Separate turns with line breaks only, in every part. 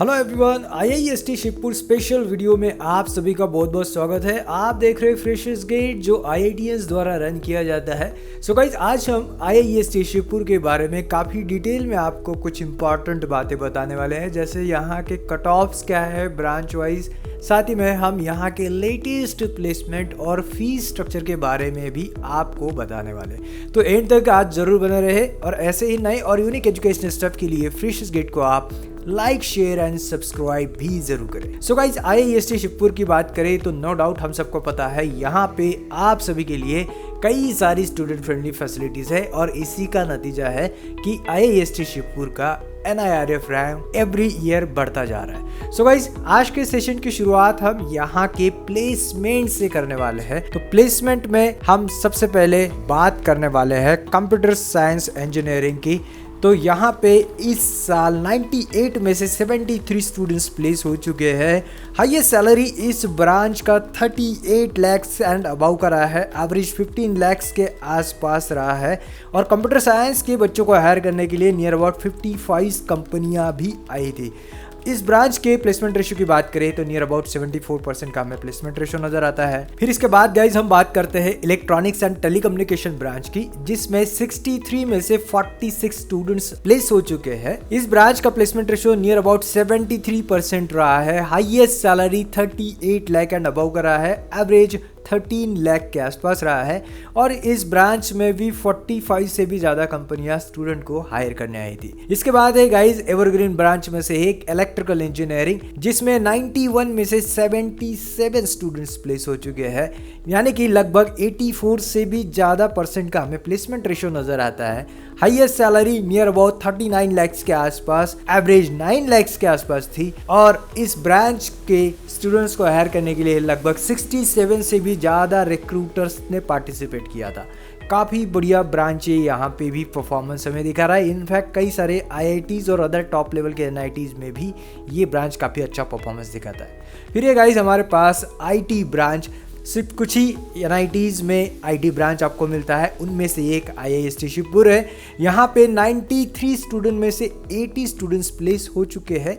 Hello everyone, IIST Shivpur special video में आप सभी का बहुत बहुत स्वागत है। आप देख रहे हैं फ्रेशर्स गेट जो आईआईटीएस द्वारा रन किया जाता है। सो गाइज, आज हम आईआईएसटी शिवपुर के बारे में काफ़ी डिटेल में आपको कुछ इंपॉर्टेंट बातें बताने वाले हैं, जैसे यहाँ के कट ऑफ्स क्या है ब्रांच वाइज, साथ ही में हम यहाँ के लेटेस्ट प्लेसमेंट और फीस स्ट्रक्चर के बारे में भी आपको बताने वाले हैं। तो एंड तक आज जरूर बने रहे और ऐसे ही नए और यूनिक एजुकेशनल स्टफ के लिए फ्रेशर्स गेट को आप लाइक शेयर एंड सब्सक्राइब भी जरूर करें। सो गाइज, आईआईएसटी शिवपुर की बात करें तो नो डाउट हम सबको पता है यहाँ पे आप सभी के लिए कई सारी स्टूडेंट फ्रेंडली फैसिलिटीज है और इसी का नतीजा है कि आईआईएसटी शिवपुर का NIRF रैंक एवरी ईयर बढ़ता जा रहा है। सो गाइज, आज के सेशन की शुरुआत हम यहाँ के प्लेसमेंट से करने वाले हैं। तो प्लेसमेंट में हम सबसे पहले बात करने वाले हैं कंप्यूटर साइंस इंजीनियरिंग की। तो यहाँ पे इस साल 98 में से 73 स्टूडेंट्स प्लेस हो चुके हैं। हाईएस्ट सैलरी इस ब्रांच का 38 लाख एंड अबाउ का रहा है, एवरेज 15 लाख के आसपास रहा है। और कंप्यूटर साइंस के बच्चों को हायर करने के लिए नियर अबाउट 55 कंपनियां भी आई थी। इस ब्रांच के प्लेसमेंट रेशियो की बात करें तो नियर अबाउट 74% का हमें प्लेसमेंट रेशियो नजर आता है। फिर इसके बाद गाइज हम बात करते हैं इलेक्ट्रॉनिक्स एंड टेलीकम्युनिकेशन ब्रांच की, जिसमें 63 में से 46 स्टूडेंट्स प्लेस हो चुके हैं। इस ब्रांच का प्लेसमेंट रेशियो नियर अबाउट 73% रहा है। Highest salary 38 lakh and above का रहा है, एवरेज 13 लाख के आसपास रहा है। और इस ब्रांच में भी 45 से भी ज्यादा कंपनियां स्टूडेंट को हायर करने आई थी। इसके बाद है गाइज एवरग्रीन ब्रांच में से एक इलेक्ट्रिकल इंजीनियरिंग, जिसमें 91 में से 77 स्टूडेंट्स प्लेस हो चुके हैं, यानी कि लगभग 84 से भी ज्यादा परसेंट का हमें प्लेसमेंट रेशियो नजर आता है। Highest salary near about 39 lakh के आसपास, एवरेज 9 लाख के आसपास थी। और इस ब्रांच के स्टूडेंट्स को हायर करने के लिए लगभग 67 से भी ज़्यादा रिक्रूटर्स ने पार्टिसिपेट किया था। काफ़ी बढ़िया ब्रांच है, यहाँ पे भी परफॉर्मेंस हमें दिखा रहा है। इनफैक्ट कई सारे आईआईटीज़ और अदर टॉप लेवल के एनआईटीज़ में भी ये ब्रांच काफ़ी अच्छा परफॉर्मेंस दिखाता है। फिर ये गाइज हमारे पास आईटी ब्रांच, सिर्फ कुछ ही एनआईटीज़ में आईटी ब्रांच आपको मिलता है, उनमें से एक आईआईएसटी शिवपुर है। यहाँ पे 93 स्टूडेंट में से 80 स्टूडेंट्स प्लेस हो चुके हैं,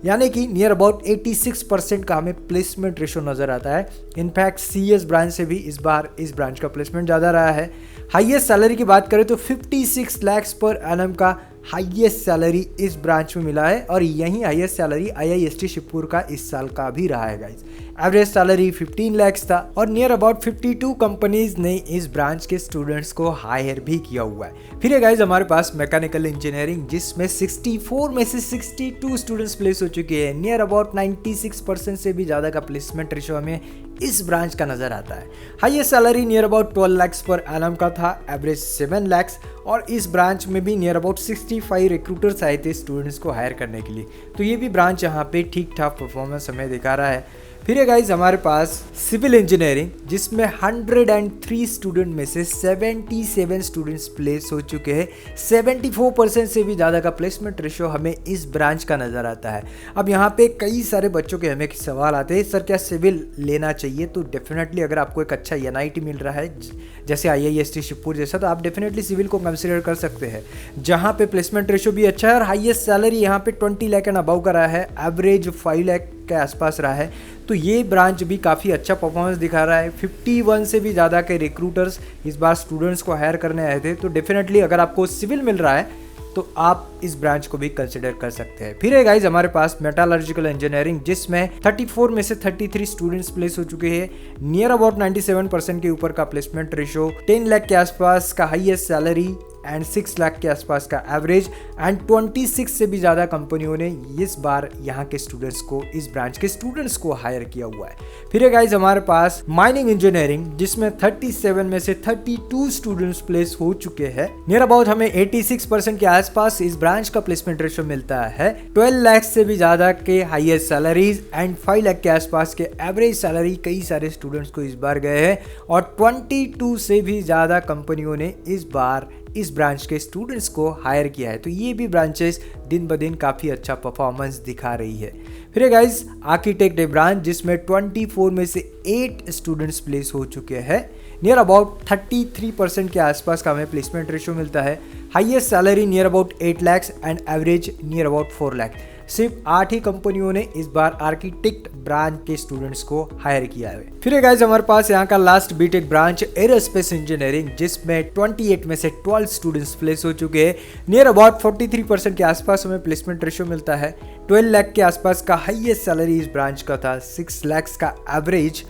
यानी कि नियर अबाउट 86% का हमें प्लेसमेंट रेशो नजर आता है। इनफैक्ट सीएस ब्रांच से भी इस बार इस ब्रांच का प्लेसमेंट ज़्यादा रहा है। हाईएस्ट सैलरी की बात करें तो 56 लाख पर एनम का हाईएस्ट सैलरी इस ब्रांच में मिला है और यही हाईएस्ट सैलरी आईआईएसटी शिवपुर का इस साल का भी रहा है गाइज। एवरेज सैलरी 15 लाख था और नियर अबाउट 52 कंपनीज ने इस ब्रांच के स्टूडेंट्स को हायर भी किया हुआ है। फिर गाइज हमारे पास मैकेनिकल इंजीनियरिंग, जिसमें 64 में से 62 स्टूडेंट्स प्लेस हो चुके हैं। नियर अबाउट 96% से भी ज़्यादा का प्लेसमेंट रेशो हमें इस ब्रांच का नजर आता है। Highest salary near about 12 lakh per annum का था, एवरेज 7 लाख। और इस ब्रांच में भी नियर अबाउट 65 रिक्रूटर्स आए थे स्टूडेंट्स को हायर करने के लिए। तो ये भी ब्रांच यहाँ पे ठीक ठाक परफॉर्मेंस हमें दिखा रहा है। फिर है गाइज हमारे पास सिविल इंजीनियरिंग, जिसमें 103 स्टूडेंट में से 77 स्टूडेंट्स प्लेस हो चुके हैं। 74% से भी ज़्यादा का प्लेसमेंट रेशियो हमें इस ब्रांच का नज़र आता है। अब यहाँ पे कई सारे बच्चों के हमें सवाल आते हैं, सर क्या सिविल लेना चाहिए? तो डेफिनेटली अगर आपको एक अच्छा एनआईटी मिल रहा है जैसे आईआईएसटी शिवपुर जैसा, तो आप डेफिनेटली सिविल को कंसिडर कर सकते हैं, जहाँ पे प्लेसमेंट रेशियो भी अच्छा है और हाईएस्ट सैलरी यहाँ पे 20 लाख एंड अबव का रहा है, एवरेज 5 लाख के आसपास रहा है। तो ये ब्रांच भी काफ़ी अच्छा परफॉर्मेंस दिखा रहा है। 51 से भी ज़्यादा के रिक्रूटर्स इस बार स्टूडेंट्स को हायर करने आए थे। तो डेफिनेटली अगर आपको सिविल मिल रहा है तो आप इस ब्रांच को भी कंसिडर कर सकते हैं। फिर है गाइज हमारे पास मेटालर्जिकल इंजीनियरिंग, जिसमें 34 में से 33 स्टूडेंट्स प्लेस हो चुके हैं। नियर अबाउट 97% के ऊपर का प्लेसमेंट रेशो, 10 लाख के आसपास का हाईएस्ट सैलरी एंड 6 लाख के आसपास का एवरेज एंड 26 से भी ज़्यादा कंपनियों ने इस बार यहाँ के स्टूडेंट्स को, इस ब्रांच के स्टूडेंट्स को हायर किया हुआ है। फिर है गाइज हमारे पास माइनिंग इंजीनियरिंग, जिसमें 37 में से 32 स्टूडेंट्स प्लेस हो चुके हैं। नियर अबाउट हमें 86% के आसपास इस ब्रांच का प्लेसमेंट रेशो मिलता है। 12 लाख से भी ज़्यादा के हाईएस्ट सैलरीज एंड 5 लाख के आसपास के एवरेज सैलरी कई सारे स्टूडेंट्स को इस बार गए हैं। और 22 से भी ज़्यादा कंपनियों ने इस बार इस ब्रांच के स्टूडेंट्स को हायर किया है। तो ये भी ब्रांचेस दिन ब दिन काफ़ी अच्छा परफॉर्मेंस दिखा रही है। फिर गाइज आर्किटेक्ट ब्रांच, जिसमें 24 में से 8 स्टूडेंट्स प्लेस हो चुके हैं। नियर अबाउट 33% के आसपास का हमें प्लेसमेंट रेशियो मिलता है। Highest salary near about 8 lakh and average near about 4 lakh. सिर्फ 8 ही कंपनियों ने इस बार आर्किटेक्ट ब्रांच के स्टूडेंट्स को हायर किया है। फिर है गाइस हमारे पास यहाँ का last BTech branch aerospace engineering, जिसमें 28 में से 12 स्टूडेंट्स प्लेस हो चुके हैं। नियर अबाउट 43% के आसपास हमें प्लेसमेंट रेशियो मिलता है। 12 लाख के आसपास का हाईएस्ट सैलरी इस ब्रांच का था, 6 लाख का एवरेज,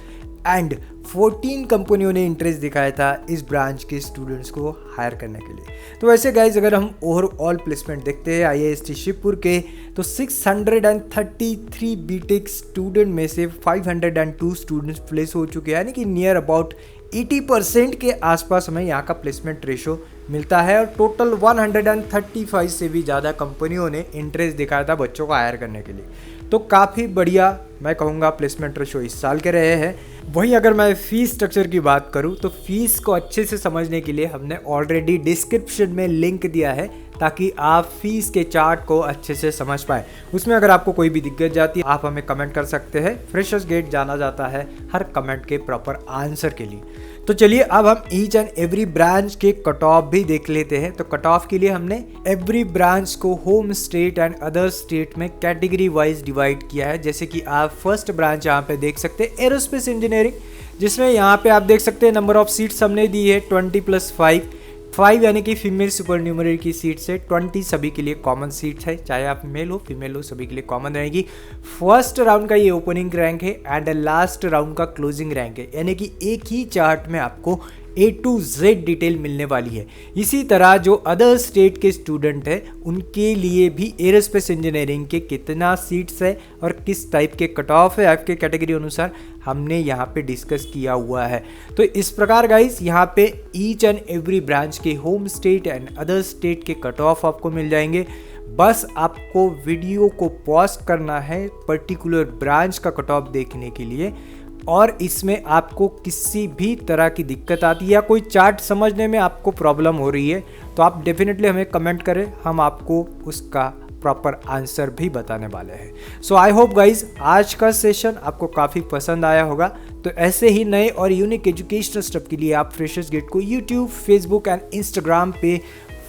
एंड 14 कंपनियों ने इंटरेस्ट दिखाया था इस ब्रांच के स्टूडेंट्स को हायर करने के लिए। तो वैसे गाइज अगर हम ओवरऑल प्लेसमेंट देखते हैं IIST शिवपुर के, तो 633 बीटेक स्टूडेंट में से 502 स्टूडेंट्स प्लेस हो चुके हैं, यानी कि नियर अबाउट 80% के आसपास हमें यहाँ का प्लेसमेंट रेशो मिलता है। और टोटल 135 से भी ज़्यादा कंपनियों ने इंटरेस्ट दिखाया था बच्चों को हायर करने के लिए। तो काफ़ी बढ़िया मैं कहूँगा प्लेसमेंट रेशो इस साल के रहे हैं। वहीं अगर मैं फ़ीस स्ट्रक्चर की बात करूँ तो फ़ीस को अच्छे से समझने के लिए हमने ऑलरेडी डिस्क्रिप्शन में लिंक दिया है, ताकि आप फीस के चार्ट को अच्छे से समझ पाए। उसमें अगर आपको कोई भी दिक्कत जाती है आप हमें कमेंट कर सकते हैं। फ्रेशर्स गेट जाना जाता है हर कमेंट के प्रॉपर आंसर के लिए। तो चलिए अब हम ईच एंड एवरी ब्रांच के कट ऑफ भी देख लेते हैं। तो कट ऑफ के लिए हमने एवरी ब्रांच को home state and other state में कैटेगरी वाइज डिवाइड किया है। जैसे कि आप फर्स्ट ब्रांच यहाँ पे देख सकते हैं एरोस्पेस इंजीनियरिंग, जिसमें यहाँ पे आप देख सकते हैं नंबर ऑफ सीट्स हमने दी है 20+5 यानी कि फीमेल सुपर न्यूमररी की सीट्स है। 20 सभी के लिए कॉमन सीट्स है, चाहे आप मेल हो फीमेल हो सभी के लिए कॉमन रहेगी। फर्स्ट राउंड का ये ओपनिंग रैंक है एंड लास्ट राउंड का क्लोजिंग रैंक है, यानी कि एक ही चार्ट में आपको A to Z डिटेल मिलने वाली है। इसी तरह जो अदर स्टेट के स्टूडेंट हैं उनके लिए भी एरोस्पेस इंजीनियरिंग के कितना सीट्स है और किस टाइप के कट ऑफ है आपके कैटेगरी अनुसार हमने यहाँ पे डिस्कस किया हुआ है। तो इस प्रकार गाइस यहाँ पे ईच एंड एवरी ब्रांच के home state and other state के कट ऑफ आपको मिल जाएंगे। बस आपको वीडियो को पॉज करना है पर्टिकुलर ब्रांच का कट ऑफ देखने के लिए, और इसमें आपको किसी भी तरह की दिक्कत आती है या कोई चार्ट समझने में आपको प्रॉब्लम हो रही है तो आप डेफिनेटली हमें कमेंट करें, हम आपको उसका प्रॉपर आंसर भी बताने वाले हैं। सो आई होप गाइज आज का सेशन आपको काफ़ी पसंद आया होगा। तो ऐसे ही नए और यूनिक एजुकेशनल स्टेप के लिए आप फ्रेशर्स गेट को यूट्यूब, फेसबुक एंड इंस्टाग्राम पे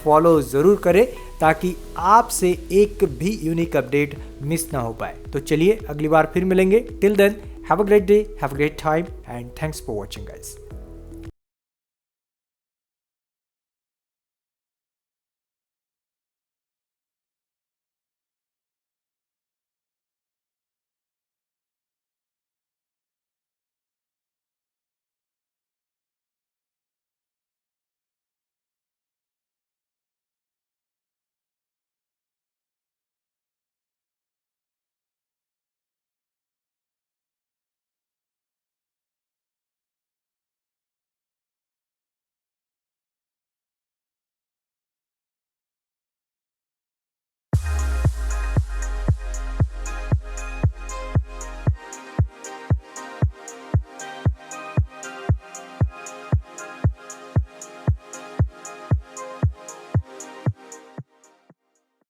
फॉलो ज़रूर करें, ताकि आपसे एक भी यूनिक अपडेट मिस ना हो पाए। तो चलिए अगली बार फिर मिलेंगे। Till then, have a great day, have a great time, and thanks for watching guys.